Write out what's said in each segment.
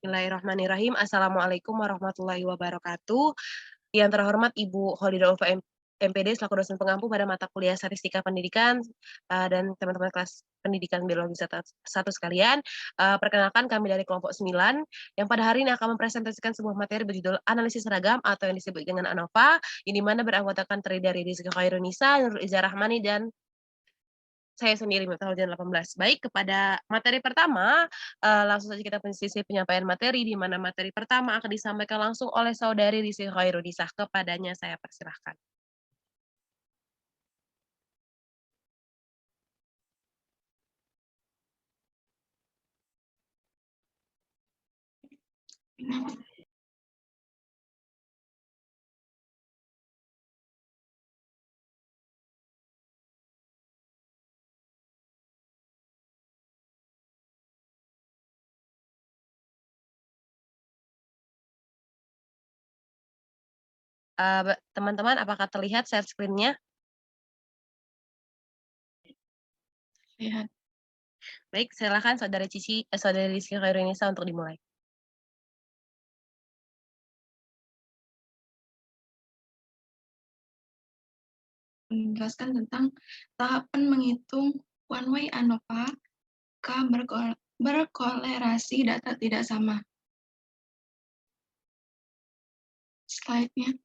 Bismillahirrahmanirrahim. Assalamualaikum warahmatullahi wabarakatuh. Yang terhormat Ibu Khalida Ulfa MPD selaku dosen pengampu pada mata kuliah Statistika Pendidikan, dan teman-teman kelas pendidikan biologi satu sekalian. Perkenalkan kami dari kelompok 9 yang pada hari ini akan mempresentasikan sebuah materi berjudul analisis seragam atau yang disebut dengan ANOVA, yang dimana beranggotakan terdiri dari Rizky Khairunisa, Nurul Izzah Rahmani, dan saya sendiri Miftahul Janah 18. Baik, kepada materi pertama, langsung saja kita sesi penyampaian materi, di mana materi pertama akan disampaikan langsung oleh saudari Rizky Khairunisa. Kepadanya saya persilahkan. Teman-teman, apakah terlihat share screen-nya? Lihat. Baik, silakan saudari Rizky Khairunisa untuk dimulai. Menjelaskan tentang tahapan menghitung one way ANOVA K berkolerasi data tidak sama. Slide-nya.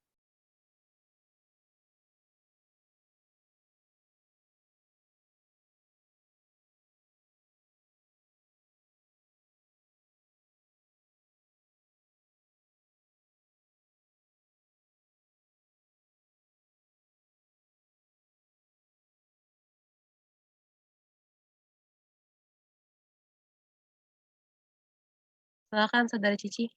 Silakan saudari Cici.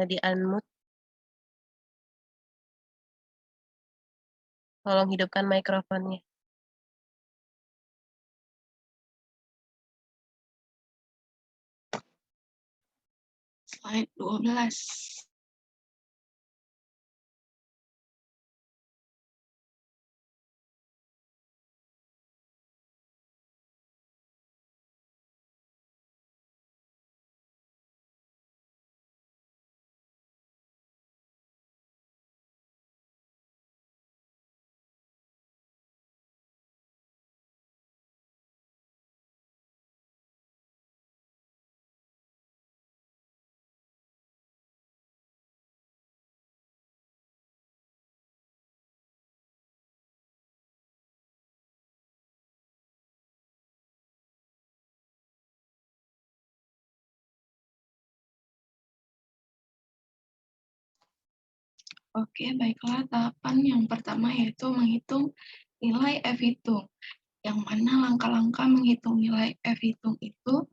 Di unmute. Tolong hidupkan mikrofonnya. Slide 12. Oke, baiklah. Tahapan yang pertama yaitu menghitung nilai F-hitung. Yang mana langkah-langkah menghitung nilai F-hitung itu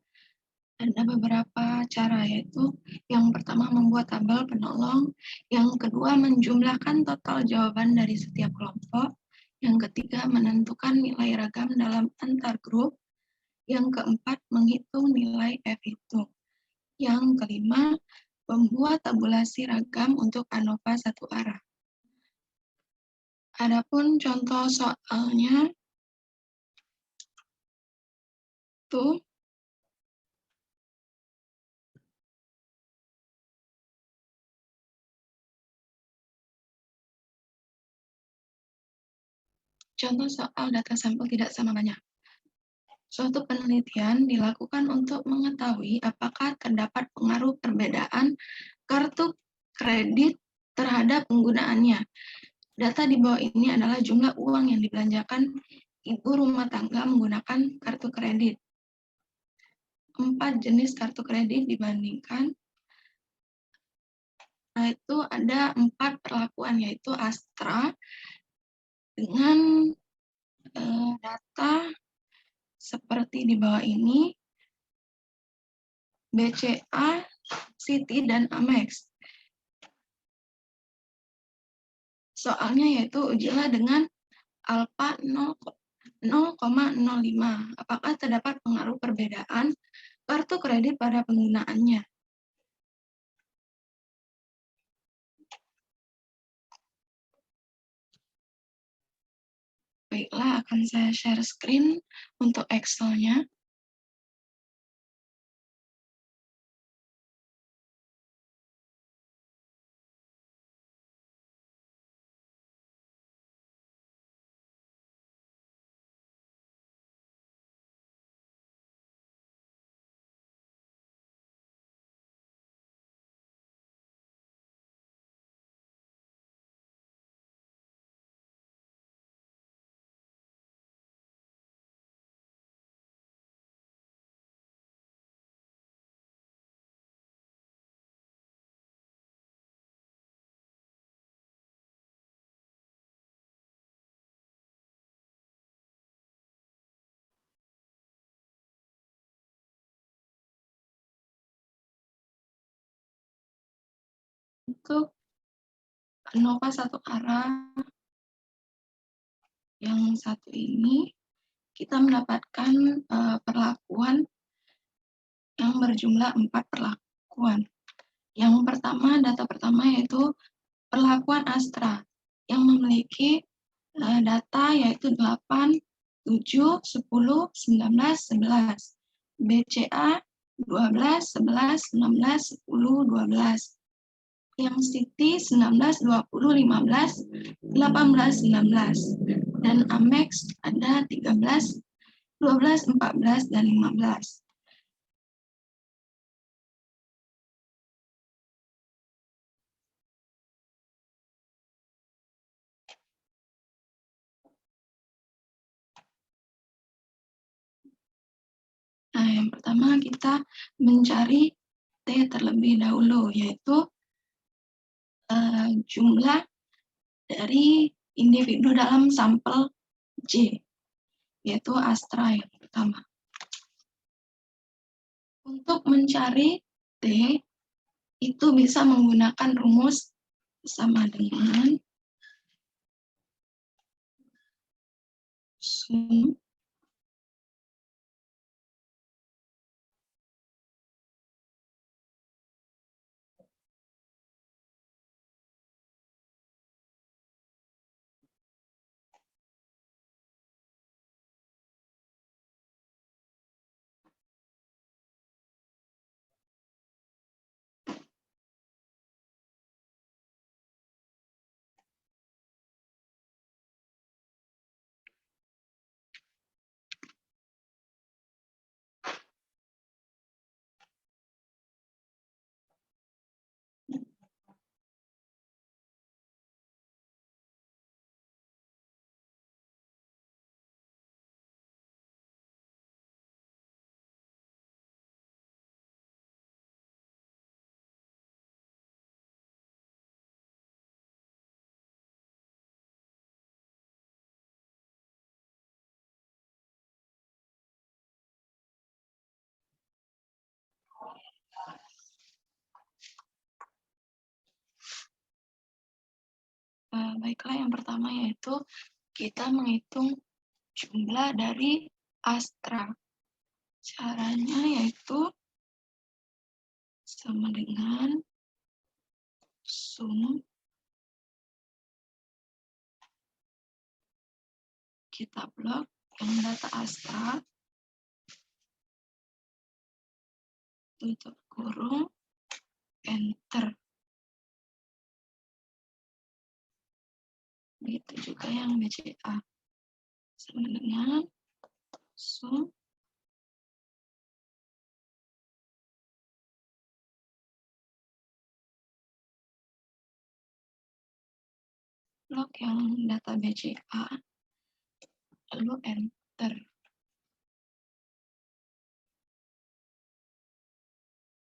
ada beberapa cara, yaitu yang pertama membuat tabel penolong, yang kedua menjumlahkan total jawaban dari setiap kelompok, yang ketiga menentukan nilai ragam dalam antar grup, yang keempat menghitung nilai F-hitung, yang kelima membuat tabulasi ragam untuk ANOVA satu arah. Adapun contoh soalnya tuh contoh soal data sampel tidak sama banyak. Suatu penelitian dilakukan untuk mengetahui apakah terdapat pengaruh perbedaan kartu kredit terhadap penggunaannya. Data di bawah ini adalah jumlah uang yang dibelanjakan ibu rumah tangga menggunakan kartu kredit. 4 jenis kartu kredit dibandingkan. Nah, itu ada 4 perlakuan, yaitu Astra dengan data seperti di bawah ini, BCA, Citi, dan Amex. Soalnya yaitu ujilah dengan alfa 0,05. Apakah terdapat pengaruh perbedaan kartu kredit pada penggunaannya? Baiklah, akan saya share screen untuk Excel-nya. Untuk ANOVA satu arah yang satu ini, kita mendapatkan perlakuan yang berjumlah 4 perlakuan. Yang pertama, data pertama yaitu perlakuan Astra yang memiliki data yaitu 8, 7, 10, 19, 11. BCA 12, 11, 16, 10, 12. Yang Siti 19, 20, 15, 18, 19. Dan Amex ada 13, 12, 14, dan 15. Nah, yang pertama kita mencari T terlebih dahulu, yaitu jumlah dari individu dalam sampel J, yaitu Astra yang pertama. Untuk mencari T, itu bisa menggunakan rumus sama dengan sum baiklah, yang pertama yaitu kita menghitung jumlah dari Astra. Caranya yaitu sama dengan sum kita blok yang data Astra, tutup kurung, enter. Begitu juga yang BCA. Sama dengan sum blok yang data BCA, lalu enter.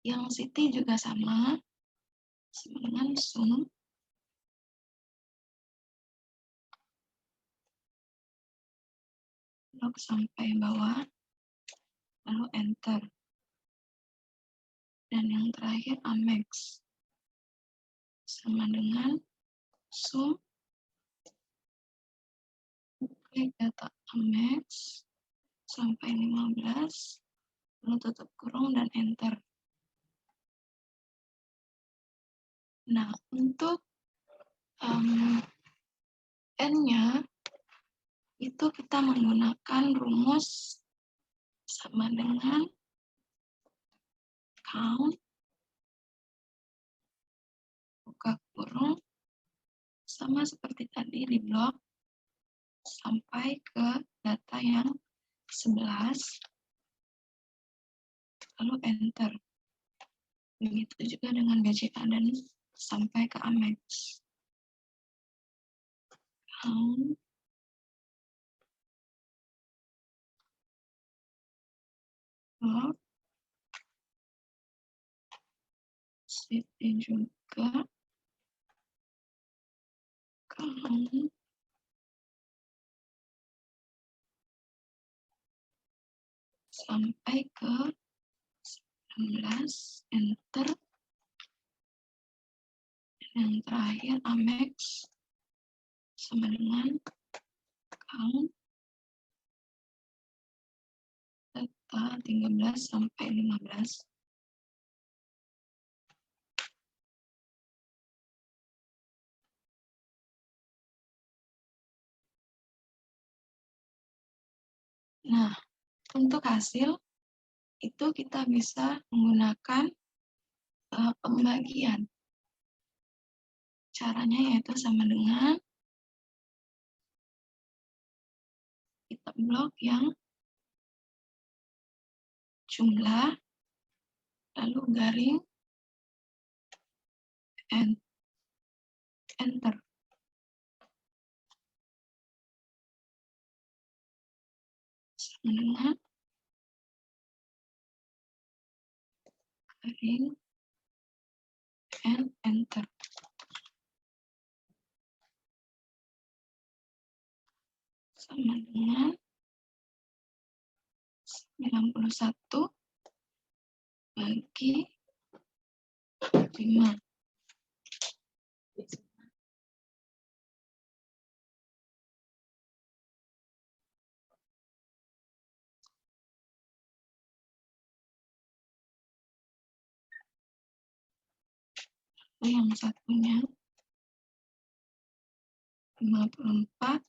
Yang Siti juga sama dengan sum blok sampai bawah, lalu enter. Dan yang terakhir Amex sama dengan sum klik data Amex sampai 15, lalu tutup kurung dan enter. Nah, untuk N-nya itu kita menggunakan rumus sama dengan count, buka kurung, sama seperti tadi di blok, sampai ke data yang 11, lalu enter. Begitu juga dengan BCA dan sampai ke Amex. Count, blok, city juga, count, sampai ke 19, enter. Dan yang terakhir Amex sama dengan count, data 13 sampai 15. Nah, untuk hasil itu kita bisa menggunakan pembagian. Caranya yaitu sama dengan kita blok yang jumlah, lalu garing, enter. Sama dengan garing, enter. Sama dengan 91 bagi 5. Yang satunya 54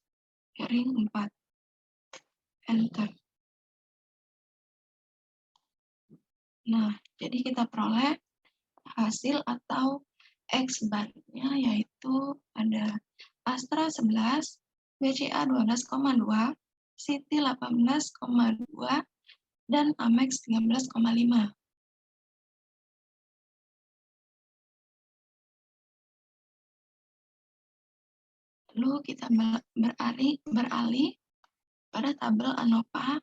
garing 4, enter. Nah, jadi kita peroleh hasil atau X bar-nya yaitu ada Astra 11, BCA 12,2, Citi 18,2, dan Amex 13,5. Lalu kita beralih pada tabel ANOVA,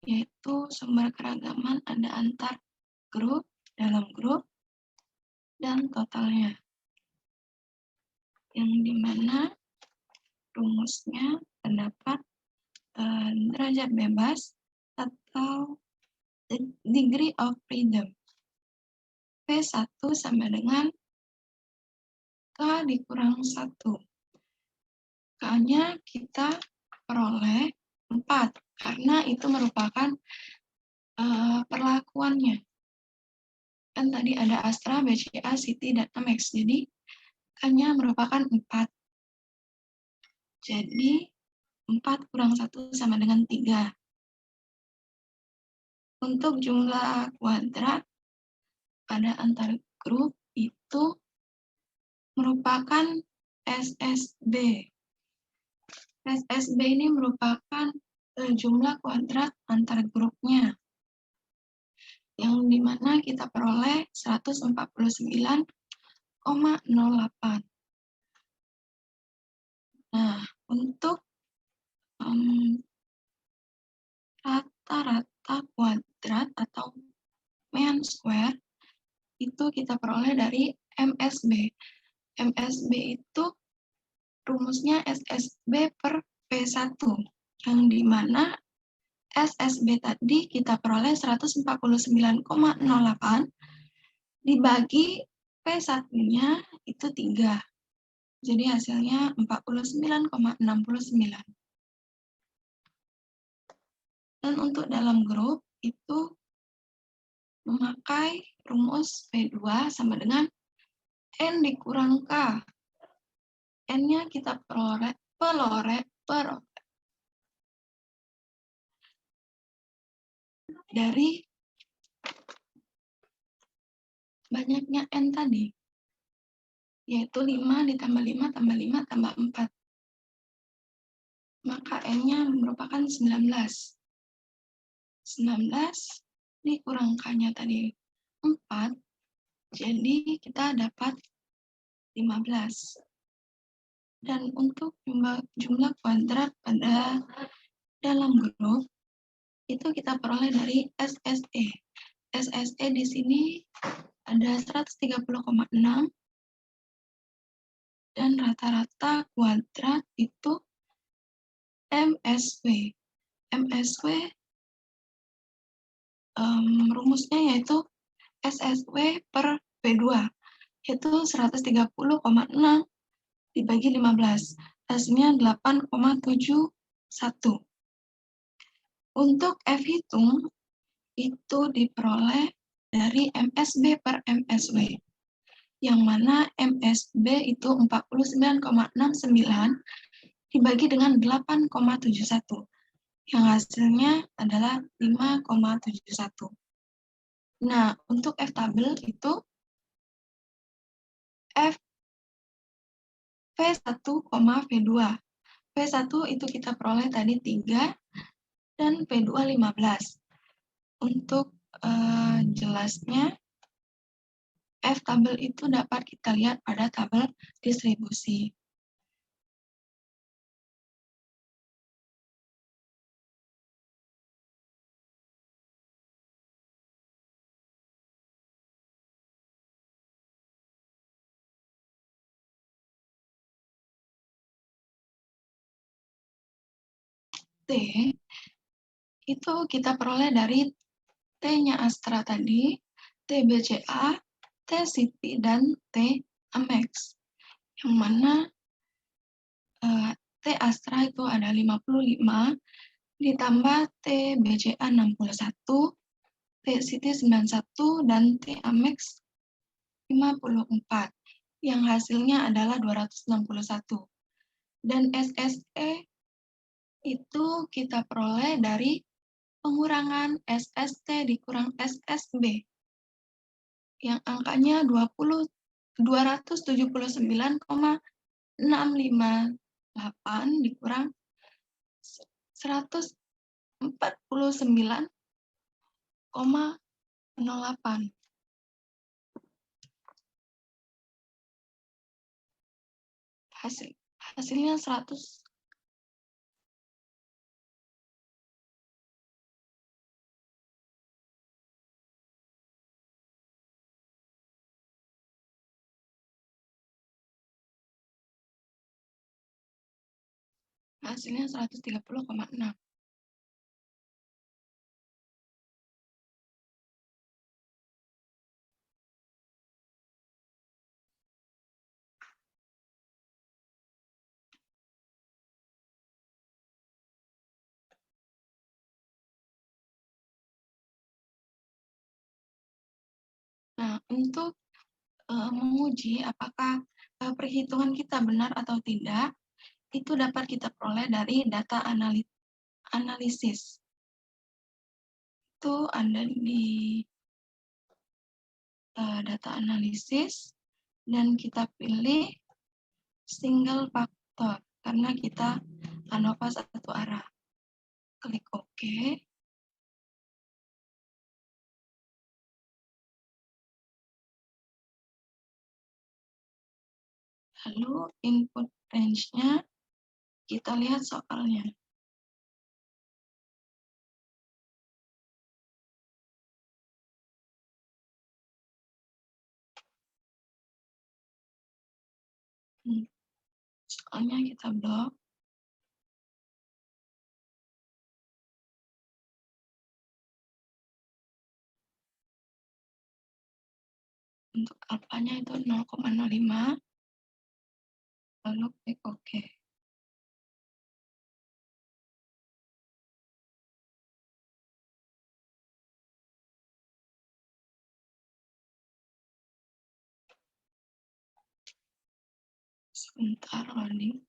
yaitu sumber keragaman ada antar grup, dalam grup, dan totalnya. Yang dimana rumusnya terdapat derajat bebas atau degree of freedom. P1 sama dengan K dikurang 1. K-nya kita peroleh 4, karena itu merupakan perlakuannya. Kan tadi ada Astra, BCA, Citi, dan Amex. Jadi, K-nya merupakan 4. Jadi, 4 kurang 1 sama dengan 3. Untuk jumlah kuadrat pada antar grup itu merupakan SSB. SSB ini merupakan jumlah kuadrat antar grupnya, yang dimana kita peroleh 149,08. Nah, untuk rata-rata kuadrat atau mean square itu kita peroleh dari MSB. MSB itu rumusnya SSB per P1, yang dimana SSB tadi kita peroleh 149,08 dibagi P1-nya itu 3. Jadi hasilnya 49,69. Dan untuk dalam grup itu memakai rumus P2 sama dengan N dikurang K. N-nya kita per dari banyaknya N tadi, yaitu 5 ditambah 5 tambah 5 tambah 4. Maka N-nya merupakan 19. 19 dikurangkannya tadi 4, jadi kita dapat 15. Dan untuk jumlah kuadrat pada dalam grup, itu kita peroleh dari SSE. SSE di sini ada 130,6 dan rata-rata kuadrat itu MSW. MSW rumusnya yaitu SSW per P2, yaitu 130,6 dibagi 15, hasilnya 8,71. Untuk F hitung, itu diperoleh dari MSB per MSW, yang mana MSB itu 49,69 dibagi dengan 8,71, yang hasilnya adalah 5,71. Nah, untuk F tabel itu F V1, V2. V1 itu kita peroleh tadi 3 dan V2 15. Untuk jelasnya, F tabel itu dapat kita lihat pada tabel distribusi. T itu kita peroleh dari T-nya Astra tadi, T BCA, T City, dan T Amex. Yang mana T Astra itu ada 55, ditambah T BCA 61, T City 91, dan T Amex 54, yang hasilnya adalah 261. Dan SSE itu kita peroleh dari pengurangan SST dikurang SSB, yang angkanya 279,658 dikurang 149,08. Hasilnya 100. Hasilnya 130,6. Nah, untuk menguji apakah perhitungan kita benar atau tidak, itu dapat kita peroleh dari data analisis. Itu ada di data analisis, dan kita pilih single faktor karena kita ANOVA satu arah. Klik OK. Lalu input range-nya kita lihat soalnya. Soalnya kita blok. Untuk alfanya itu 0,05. Lalu klik OK. Sebentar loading.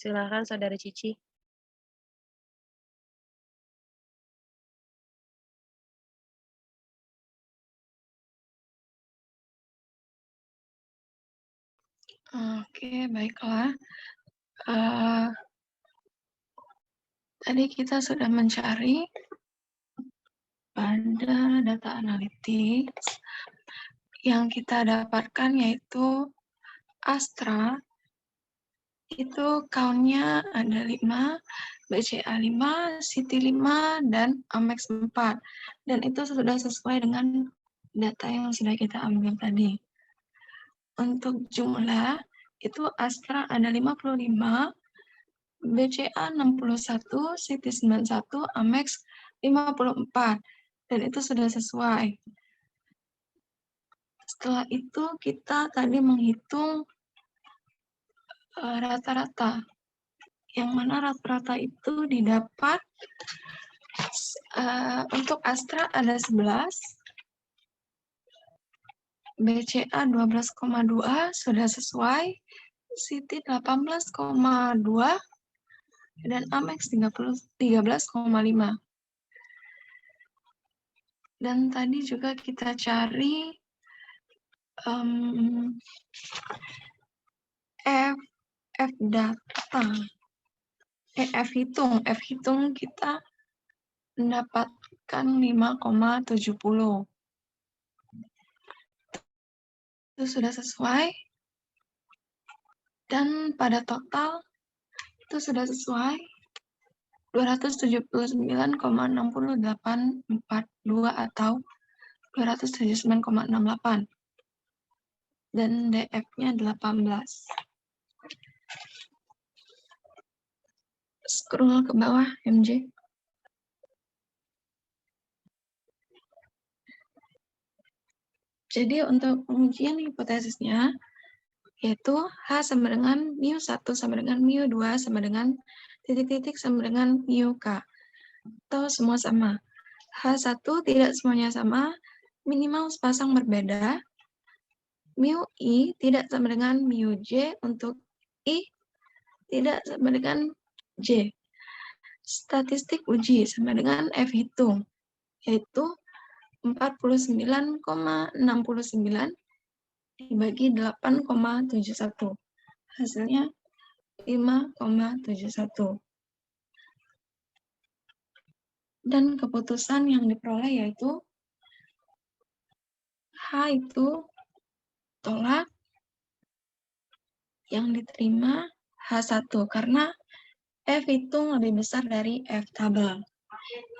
Silakan Saudari Cici. Oke, baiklah. Tadi kita sudah mencari pada data analytics yang kita dapatkan yaitu Astra itu count-nya ada 5, BCA 5, Citi 5, dan Amex 4. Dan itu sudah sesuai dengan data yang sudah kita ambil tadi. Untuk jumlah, itu Astra ada 55, BCA 61, Citi 91, Amex 54. Dan itu sudah sesuai. Setelah itu kita tadi menghitung rata-rata. Yang mana rata-rata itu didapat untuk Astra ada 11, BCA 12,2 sudah sesuai, Citi 18,2, dan Amex 13,5. Dan tadi juga kita cari F data, F hitung kita mendapatkan 5,70. Itu sudah sesuai. Dan pada total itu sudah sesuai 279,60842 atau 279,68. Dan DF-nya 18. Scroll ke bawah, MJ. Jadi untuk pengujian hipotesisnya, yaitu H sama dengan mu1 sama dengan mu2 sama dengan titik-titik sama dengan mu K. Atau semua sama. H1 tidak semuanya sama, minimal sepasang berbeda. Mu I tidak sama dengan mu J, untuk I tidak sama dengan J. Statistik uji sama dengan F hitung, yaitu 49,69 dibagi 8,71. Hasilnya 5,71. Dan keputusan yang diperoleh yaitu H itu tolak, yang diterima H1 karena F hitung lebih besar dari F tabel,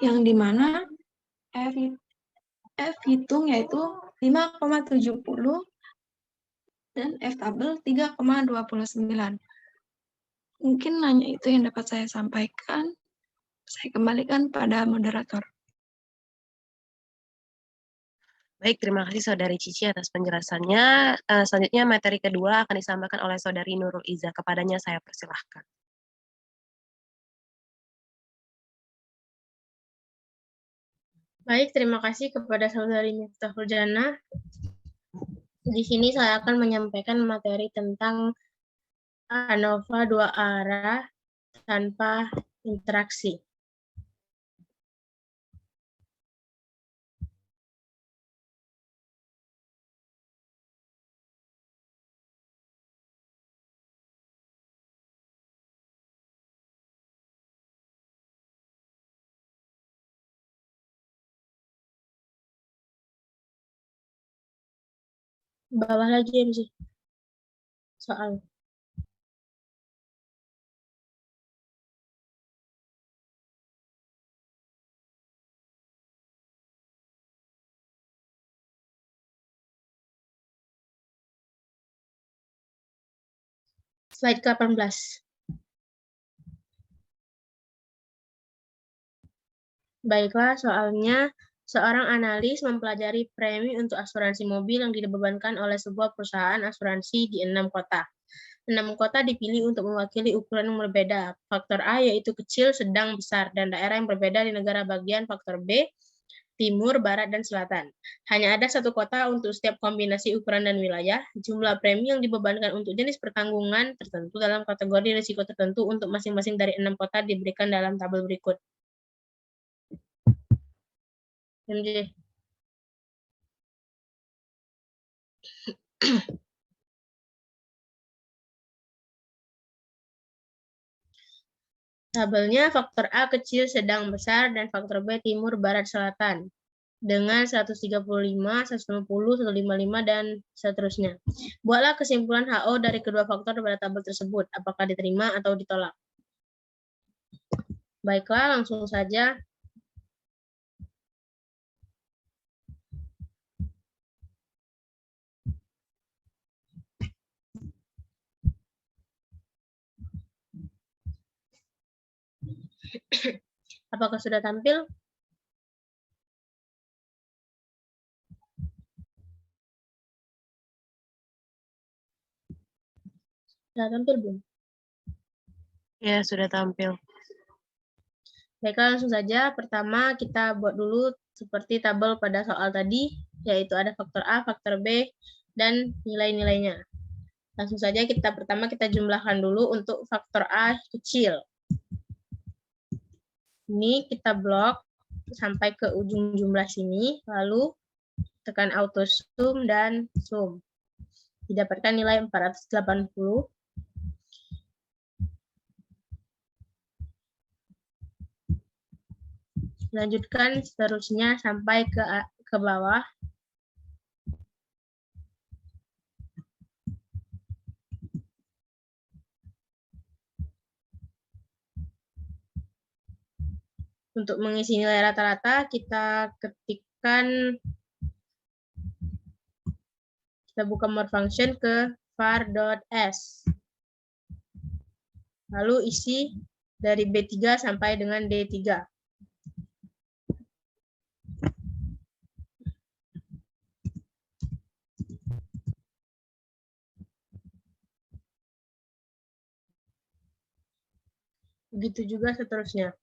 yang dimana F hitung yaitu 5,70 dan F tabel 3,29. Mungkin hanya itu yang dapat saya sampaikan. Saya kembalikan pada moderator. Baik, terima kasih Saudari Cici atas penjelasannya. Selanjutnya materi kedua akan disampaikan oleh Saudari Nurul Iza. Kepadanya saya persilahkan. Baik, terima kasih kepada Saudari Miftahul Jannah. Di sini saya akan menyampaikan materi tentang ANOVA 2 arah tanpa interaksi. Bawah lagi MC. Soal. Slide ke-18. Baiklah, soalnya seorang analis mempelajari premi untuk asuransi mobil yang dibebankan oleh sebuah perusahaan asuransi di 6 kota. 6 kota dipilih untuk mewakili ukuran yang berbeda. Faktor A yaitu kecil, sedang, besar, dan daerah yang berbeda di negara bagian faktor B timur, barat, dan selatan. Hanya ada satu kota untuk setiap kombinasi ukuran dan wilayah. Jumlah premi yang dibebankan untuk jenis pertanggungan tertentu dalam kategori risiko tertentu untuk masing-masing dari 6 kota diberikan dalam tabel berikut. MJ. Tabelnya faktor A kecil, sedang, besar, dan faktor B timur, barat, selatan. Dengan 135, 150, 155, dan seterusnya. Buatlah kesimpulan HO dari kedua faktor pada tabel tersebut. Apakah diterima atau ditolak? Baiklah, langsung saja. Apakah sudah tampil? Sudah tampil belum? Ya, sudah tampil. Baiklah, langsung saja. Pertama, kita buat dulu seperti tabel pada soal tadi, yaitu ada faktor A, faktor B, dan nilai-nilainya. Langsung saja pertama kita jumlahkan dulu untuk faktor A kecil. Ini kita blok sampai ke ujung jumlah sini, lalu tekan auto sum dan sum. Didapatkan nilai 480. Lanjutkan seterusnya sampai ke bawah. Untuk mengisi nilai rata-rata, kita ketikkan, kita buka more function ke var.s. Lalu isi dari B3 sampai dengan D3. Begitu juga seterusnya.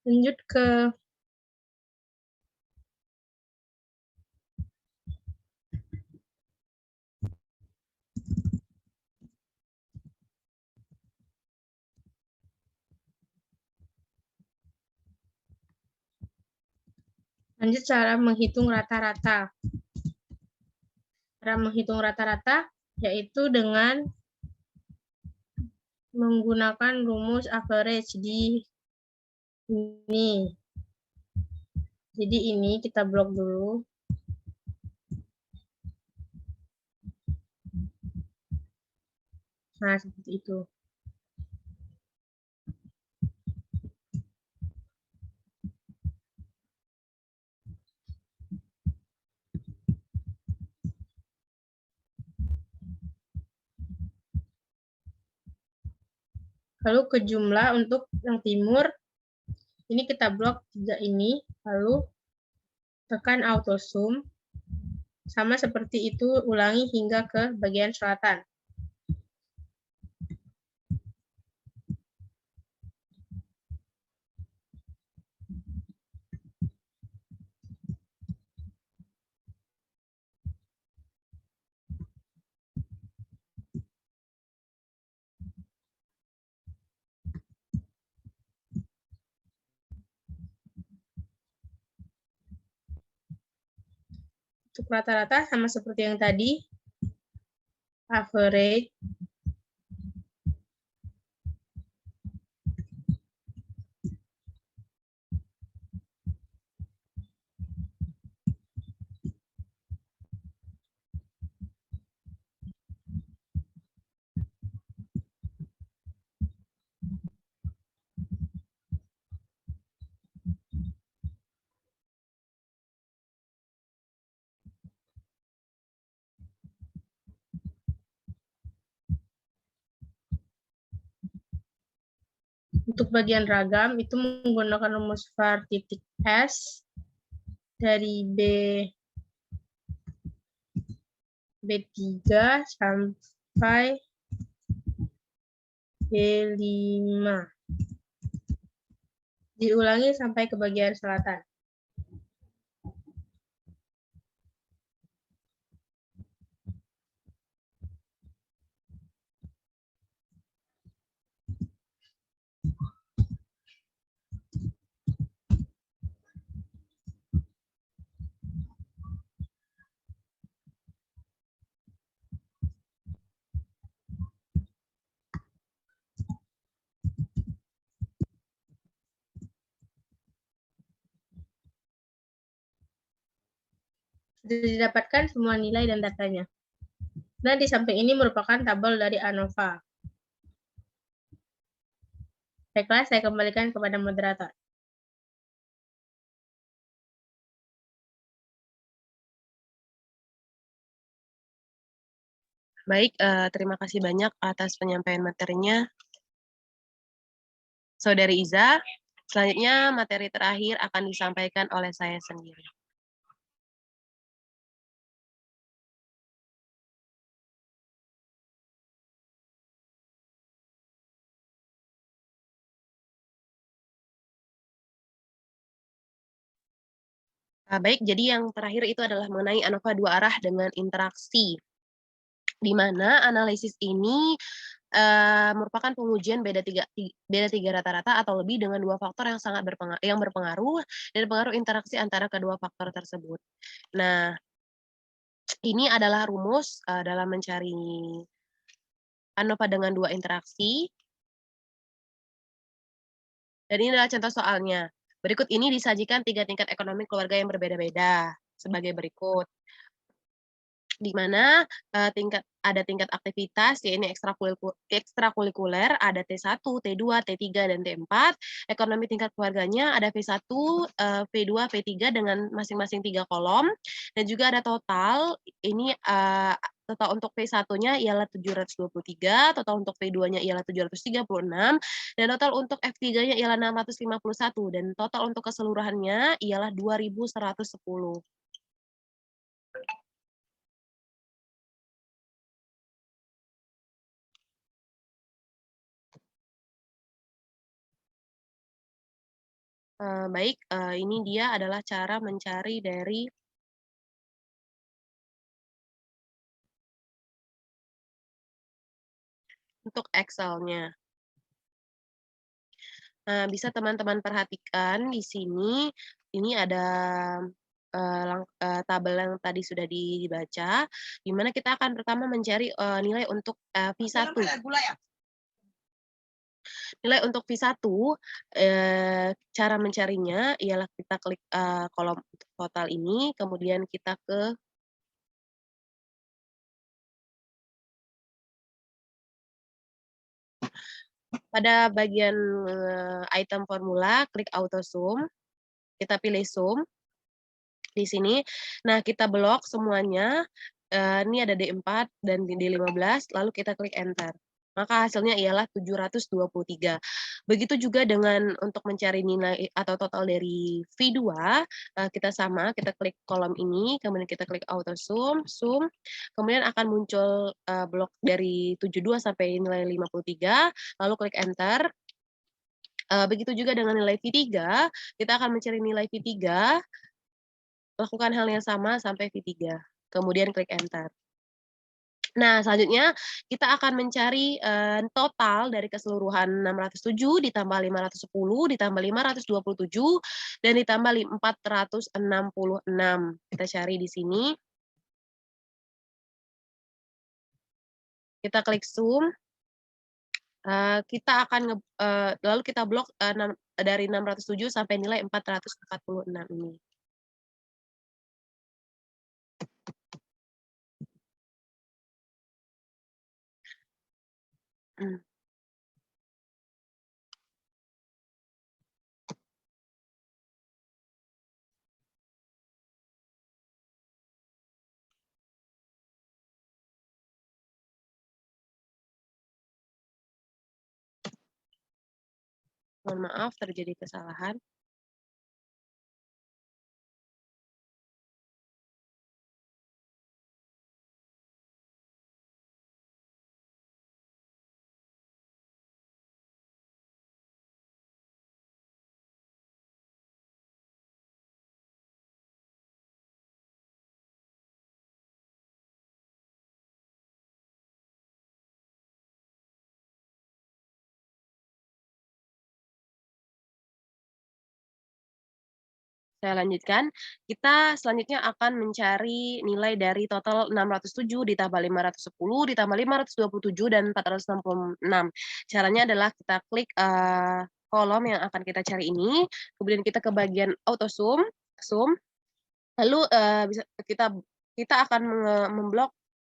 Lanjut ke Lanjut cara menghitung rata-rata. Cara menghitung rata-rata yaitu dengan menggunakan rumus average di ini. Jadi ini kita blok dulu. Nah, seperti itu. Lalu ke jumlah untuk yang timur, ini kita blok 3 ini, lalu tekan auto sum, sama seperti itu ulangi hingga ke bagian selatan. Untuk rata-rata sama seperti yang tadi, average, untuk bagian ragam itu menggunakan rumus var titik S dari B3 sampai B5. Diulangi sampai ke bagian selatan. Sudah didapatkan semua nilai dan datanya. Dan di samping ini merupakan tabel dari ANOVA. Baiklah, saya kembalikan kepada moderator. Baik, terima kasih banyak atas penyampaian materinya, Saudari Iza. Selanjutnya, materi terakhir akan disampaikan oleh saya sendiri. Baik, jadi yang terakhir itu adalah mengenai ANOVA dua arah dengan interaksi, di mana analisis ini merupakan pengujian beda tiga rata-rata atau lebih dengan dua faktor yang sangat berpengaruh dan pengaruh interaksi antara kedua faktor tersebut. Nah, ini adalah rumus dalam mencari ANOVA dengan dua interaksi. Dan ini adalah contoh soalnya. Berikut ini disajikan 3 tingkat ekonomi keluarga yang berbeda-beda sebagai berikut. Di mana ada tingkat aktivitas, yaitu ekstrakurikuler, ada T1, T2, T3, dan T4. Ekonomi tingkat keluarganya ada V1, V2, V3 dengan masing-masing 3 kolom. Dan juga ada total, ini total untuk V1-nya ialah 723, total untuk V2-nya ialah 736, dan total untuk F3-nya ialah 651, dan total untuk keseluruhannya ialah 2110. Baik, ini dia adalah cara mencari dari untuk Excel-nya. Bisa teman-teman perhatikan di sini, ini ada tabel yang tadi sudah dibaca, di mana kita akan pertama mencari, nilai untuk, V1. Nilai untuk V1, cara mencarinya ialah kita klik, kolom total ini, kemudian kita ke pada bagian, item formula, klik auto sum, kita pilih sum di sini. Nah, kita blok semuanya, ini ada D4 dan D15, lalu kita klik enter. Maka hasilnya ialah 723. Begitu juga dengan untuk mencari nilai atau total dari V2, kita sama, kita klik kolom ini, kemudian kita klik auto sum, kemudian akan muncul, blok dari 72 sampai nilai 53, lalu klik enter. Begitu juga dengan nilai V3, kita akan mencari nilai V3, lakukan hal yang sama sampai V3, kemudian klik enter. Nah, selanjutnya kita akan mencari, total dari keseluruhan 607 ditambah 510 ditambah 527 dan ditambah 466. Kita cari di sini. Kita klik sum, kita akan lalu kita blok, dari 607 sampai nilai 446 ini. Mohon maaf terjadi kesalahan. Saya lanjutkan, kita selanjutnya akan mencari nilai dari total 607 ditambah 510 ditambah 527 dan 466. Caranya adalah kita klik, kolom yang akan kita cari ini, kemudian kita ke bagian auto sum, lalu, bisa kita akan memblok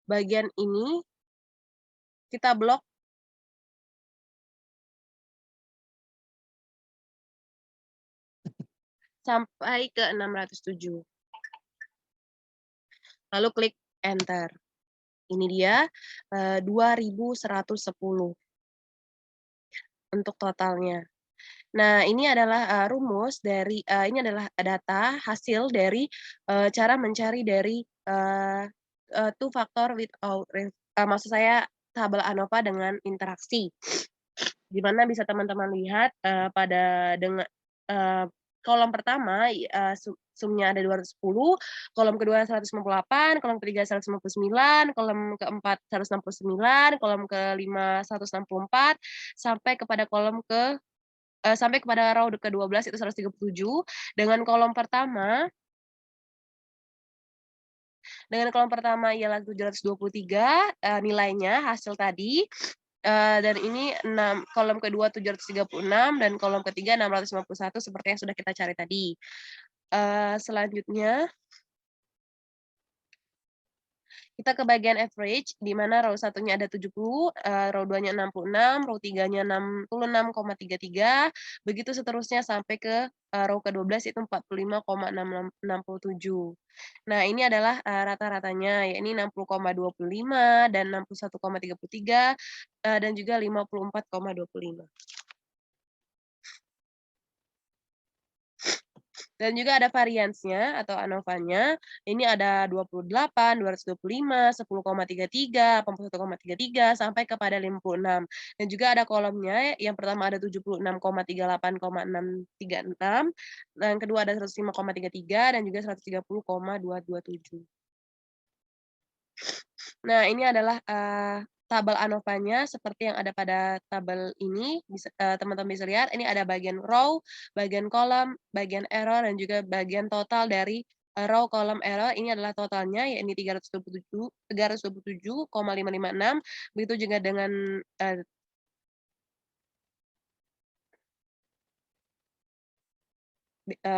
bagian ini, kita blok sampai ke 607. Lalu klik enter. Ini dia, 2.110 untuk totalnya. Nah, ini adalah, rumus dari ini adalah data hasil dari, cara mencari dari, two factor without maksud saya tabel ANOVA dengan interaksi. Di mana bisa teman-teman lihat, eee, kolom pertama, sumnya ada 210, kolom kedua 198, kolom ketiga 159, kolom keempat 169, kolom kelima 164, sampai kepada row ke-12 itu 137, dengan kolom pertama ialah 723, nilainya hasil tadi, dan ini kolom kedua 736 dan kolom ketiga 651 seperti yang sudah kita cari tadi. Selanjutnya kita ke bagian average, di mana row 1-nya ada 70, row 2-nya 66, row 3-nya 66,33, begitu seterusnya sampai ke, row ke-12 itu 45,67. Nah, ini adalah, rata-ratanya, yakni 60,25 dan 61,33, dan juga 54,25. Dan juga ada variansnya atau ANOVA-nya, ini ada 28, 225, 10,33, 81,33, sampai kepada 56. Dan juga ada kolomnya, yang pertama ada 76,38,636, yang kedua ada 105,33, dan juga 130,227. Nah, ini adalah, tabel ANOVA-nya seperti yang ada pada tabel ini, teman-teman bisa lihat, ini ada bagian row, bagian kolom, bagian error, dan juga bagian total dari, Row kolom error ini adalah totalnya, yakni 327,556. Begitu juga dengan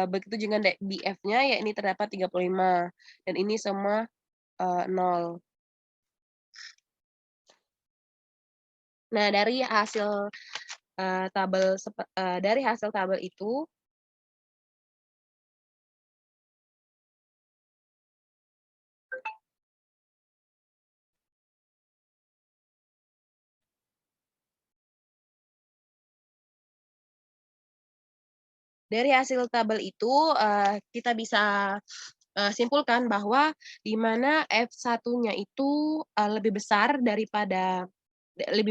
begitu juga di F-nya, yakni terdapat 35, dan ini semua 0. Nah, dari hasil tabel itu, kita bisa simpulkan bahwa di mana F1-nya itu lebih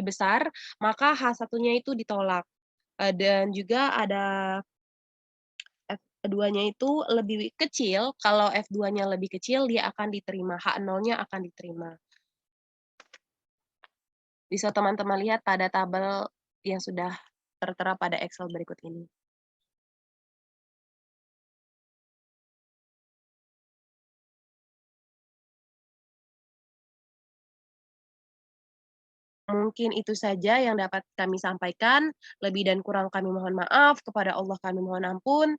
besar, maka H1-nya itu ditolak. Dan juga ada F2-nya itu lebih kecil, kalau F2-nya lebih kecil dia akan diterima, H0-nya akan diterima. Bisa teman-teman lihat pada tabel yang sudah tertera pada Excel berikut ini. Mungkin itu saja yang dapat kami sampaikan, lebih dan kurang kami mohon maaf, kepada Allah kami mohon ampun.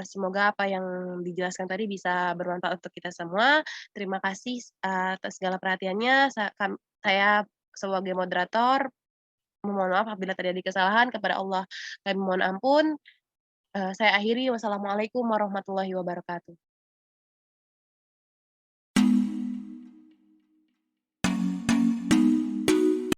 Semoga apa yang dijelaskan tadi bisa bermanfaat untuk kita semua. Terima kasih atas segala perhatiannya. Saya sebagai moderator memohon maaf apabila terjadi kesalahan, kepada Allah kami mohon ampun. Saya akhiri, wassalamualaikum warahmatullahi wabarakatuh.